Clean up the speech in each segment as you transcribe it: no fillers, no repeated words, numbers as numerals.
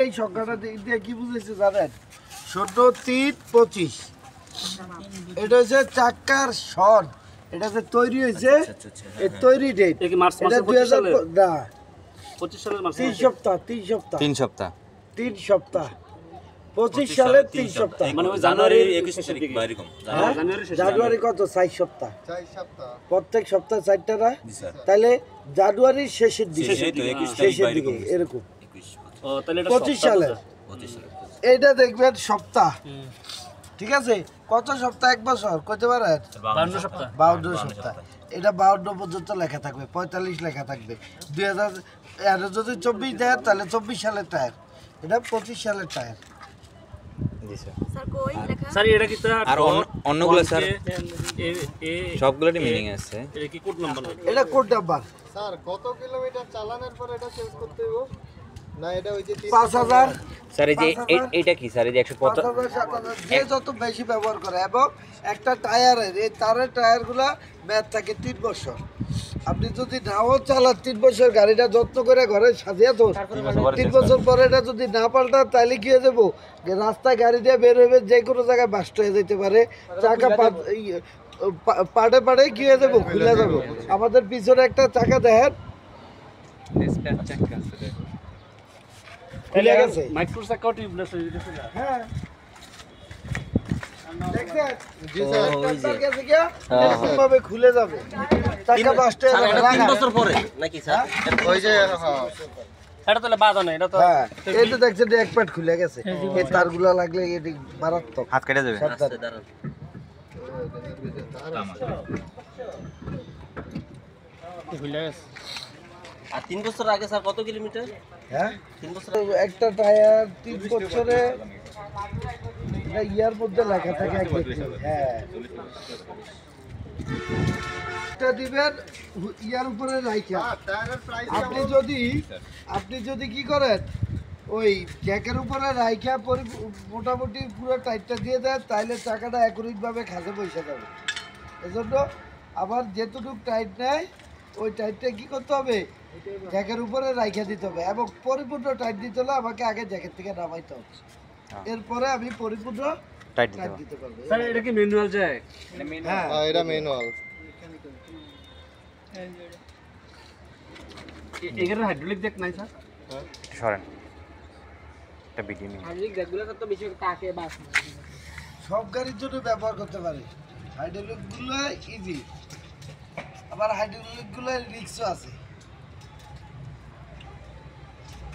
এই সংখ্যাটা দিয়ে কি বুঝেছে জানেন? ১৪-৩-২৫ এটা হচ্ছে চাক্কার সর, এটা যে তৈরি হয়েছে এই তৈরি ডেট এটা ২০০০ না 25 সালের মার্চ ৩ সপ্তাহ ৩ সপ্তাহ 3 সপ্তাহ ৩ সপ্তাহ ২৫ সালের ৩ সপ্তাহ মানে ওই জানুয়ারির 21 তারিখ বা এরকম। জানুয়ারি কত ৪ সপ্তাহ প্রত্যেক সপ্তাহ ৪টা না তাহলে জানুয়ারির শেষের দিকে শেষের দিকে, 21 তারিখ শেষের বা দিকে এরকম। এরকম 21 ও তাহলে এটা ২৫ সালে 25 সালে। এইটা দেখবেন সপ্তাহ, ঠিক আছে? কত সপ্তাহ? এক বছর কইতে পারেন? 52 সপ্তাহ 52 সপ্তাহ। এটা 52 পর্যন্ত লেখা থাকবে, 45 লেখা থাকবে। 2000 এর যদি 24 দেয় তাহলে 24 সালের টায়ার, এটা 25 সালের টায়ার। জি স্যার। স্যার এটা কি স্যার আর অন্যগুলো স্যার এ সবগুলোরই মিনিং আছে। এটা কি কোড নাম্বার এটা কোড নাম্বার স্যার কত কিলোমিটার চালানোর পর এটা চেঞ্জ করতে হইব? না এটা ওই যে 5000 স্যার এই যে এইটা কি স্যার এই যে 150 5000 7000 যে যত বেশি ব্যবহার করে, এবং একটা টায়ারের এই তারের টায়ারগুলা মেয়াদ থাকে 3 বছর। আপনি যদি নাও চালান 3 বছর গাড়িটা যত্ন করে ঘরে সাজিয়ে তো 3 বছর পরে এটা যদি না পাল্টান তাহলে কি হয়ে যাবো? রাস্তায় গাড়ি দিয়ে বের হইবে, যে কোনো জায়গায় বাস্ট হয়ে যেতে পারে, চাকা পাটে পাটে কি হয়ে যাবো? খুলে যাবো। আমাদের পিছনে একটা চাকা দেখেন খুলে গেছে। মাইক্রো সার্কিট টিউবলেস হয়ে গেছে হ্যাঁ দেখছেন? জি স্যার। টাকার কাছে গিয়া এরকম ভাবে খুলে যাবে, টাকা বাস্ট হয়ে যাবে। 3 বছর পরে নাকি স্যার? ওই যে হ্যাঁ এটা তাহলে বাধা নাই, এটা তো হ্যাঁ এই তো দেখছেন যে এক পাট খুলে গেছে, এই তারগুলা লাগলে এটি মারাত্মক। হাত কেটে যাবে। সাবধানে। দাঁড়ান। ভুলে গেছে। আর 3 বছর আগে স্যার কত কিলোমিটার? হ্যাঁ 3 বছর একটা টায়ার 3 বছরে এটা ইয়ার মধ্যে লেখা থাকে একদম। হ্যাঁ এটা দিবেন ইয়ার উপরে রাইখা। টায়ারের প্রাইস আপনি যদি কি করেন ওই জ্যাকের উপরে রাইখা মোটামুটি পুরো টাইটটা দিয়ে দেন, তাইলে চাকাটা একরিকভাবে খাসে পয়সা যাবে। এজন্য আবার যেটুকু টাইট নেয় ওই টাইটটা কি করতে হবে? জ্যাকের উপরে রাইখা দিতে হবে, এবং পরিপূর্ণ টাইট দিতে হলে আমাকে আগে জ্যাকেট থেকে নামাইতে হবে, এরপরে আমি পরিপূর্ণ টাইট টাইট দিতে পারবো। স্যার এটা কি ম্যানুয়াল যায়? হ্যাঁ এটা ম্যানুয়াল। এখানে হাইড্রোলিক জ্যাক নাই স্যার? সরেন এটা ভিডিও নিন। সব গাড়ির জন্য ব্যবহার করতে পারি। হাইড্রোলিক গুলো ইজি, আবার হাইড্রোলিক গুলো রিক্সও আছে।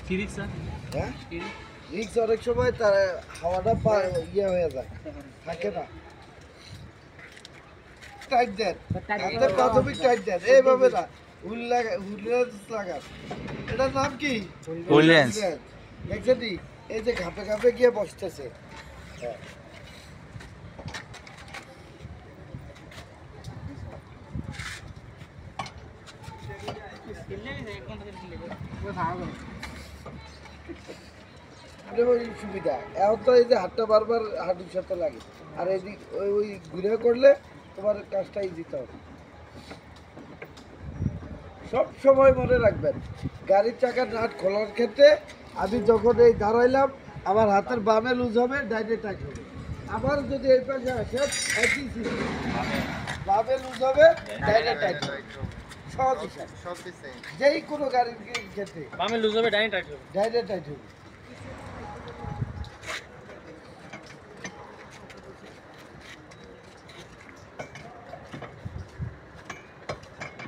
কি রিক্স স্যার? হ্যাঁ রিক্স অনেক সময় তার হাওয়াটা ইয়ে হয়ে যায়, থাকে না। টাইট দেন, একদম প্রাথমিক টাইট দেন, এইভাবে না হুইল লাগান। এটার নাম কি? Wheel range. দেখছেন নি? এই যে ঘাপে ঘাপে গিয়ে বসতেছে। হ্যাঁ এটা ওই সুবিধা। এখন তো এই যে হাতটা বারবার হাঁটুর সাথে লাগে, আর এদিক ওই ঘুরে করলে তোমার কাজটা ইজিতে হবে। সব সময় মনে রাখবেন গাড়ির চাকার নাট খোলার ক্ষেত্রে আমি যখন এই দাঁড়াইলাম আমার হাতের বামে লুজ হবে, ডাইনে টাইট হবে। আবার যদি এই পাশে আসে একই সিস্টেম, বামে লুজ হবে, ডাইনে টাইট হবে। সহজ হিসাব, সব সেম। যেই কোনো গাড়ির ক্ষেত্রে বামে লুজ হবে, ডাইনে টাইট হবে। ডাইনে টাইট হবে।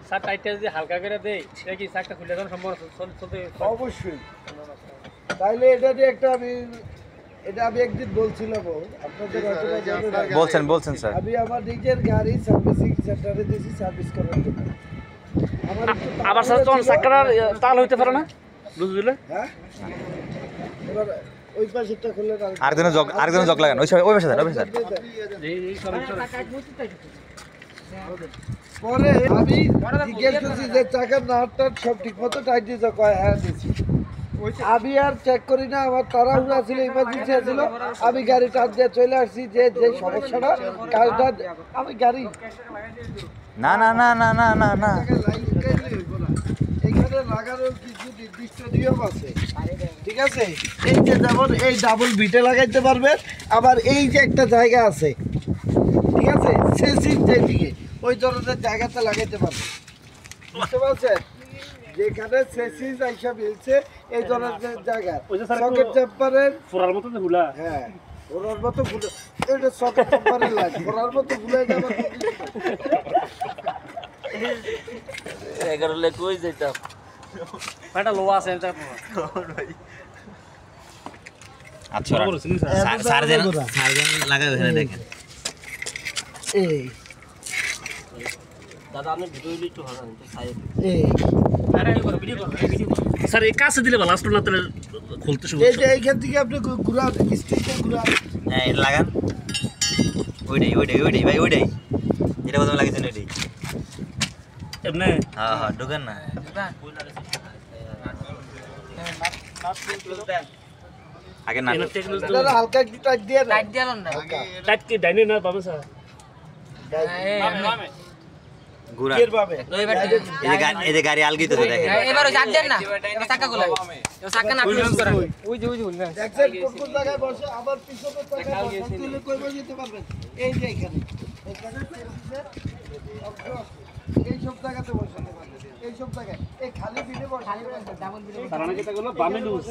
স্যার টাইটটা যদি হালকা করে দেই সেটা কি চাকটা খুলে যাওয়ার সম্ভাবনা চলতে? অবশ্যই। তাইলে এটা দিয়ে একটা আমি একদিন বলছিলাম আপনাদের হয়তো বা জানেন না। বলছেন স্যার। আমি আমার নিজের গাড়ি সার্ভিসিং সেন্টারে দিয়েছি সার্ভিস করার জন্য। আমার একটু আবার স্যার তখন ছিল। চাকাটা তাল হইতে পারে না লুজ দিলে? হ্যাঁ এবার ওই পাশেরটা খুললে আরেকজনের জগ লাগান। ওই পাশে স্যার, ওই পাশে স্যার। এই সমস্যা পরে আমি জিজ্ঞেস করছি যে চাকার নাটটা সব ঠিক মতো টাইট দিয়েছে, কয় হ্যাঁ দিয়েছি। আমি আর চেক করি না, আমার তাড়াহুড়া ছিল, ইমার্জেন্সি ছিল, আমি গাড়ি টান দিয়ে চলে আসছি। যে সমস্যাটা কাজটা আমি গাড়ি না না না না না না না এখানে লাগানোর কিছু স্টেডিয়াম আছে, ঠিক আছে? এই যে যেমন এই ডাবল বিটে লাগাইতে পারবেন, আবার এই যে একটা জায়গা আছে, ঠিক আছে, সেন্সিভ যেদিকে ওই ধরনের জায়গাতে লাগাইতে পারবেন, বুঝতে পারছেন? যেখানে সেন্সিভ আইসা মিলছে এই ধরনের জায়গা ওই যে স্যার একটু- সকেট টেম্পারের, ফোরার মতো যে হুলা হ্যাঁ ওনার মতো ভুলে এটা সকেট টেম্পারের লাইট ওনার মতো ভুলে যাবার কোনো কিছু নাই। 11 লে কই যাইতাম এটা লো আছে এটা আচ্ছা সার্জেন লাগাই ওখানে দেখেন এই দাদা আপনি ভিডিও একটু হারান তো সাইড এই স্যার এই কাছে দিলে ভালো আসতো না তাহলে খুলতে শুরু এই যে এইখান থেকে আপনি ঘুরা স্টিকে ঘুরা হ্যাঁ এটা লাগান ওইটাই ভাই ওইটাই যেটা প্রথমে লাগিয়েছেন ওইটাই এমনি হ্যাঁ হ্যাঁ ঢোকেন না আগে না এটা হালকা একটু টাইট দিয়ে না টাইট কি ডাইনে না পাবে স্যার ঘুরা এর ভাবে এই যে গাড়ি আলগিতেছে দেখেন এবার ওই দেন না এবার চাকা গুলো এবার চাকা না ক্লোজ করেন ওই যে দেখছেন কোন জায়গায় বসে আবার পিছনের জায়গায় বসে দিলে কই যেতে পারবেন এই যে এখানে এই সব জায়গাতে বসাতে পারবেন এই সব জায়গায় এই খালি দিনে বসাতে পারবেন ডাবল তারা নাকি তাগুলো বামে লুজ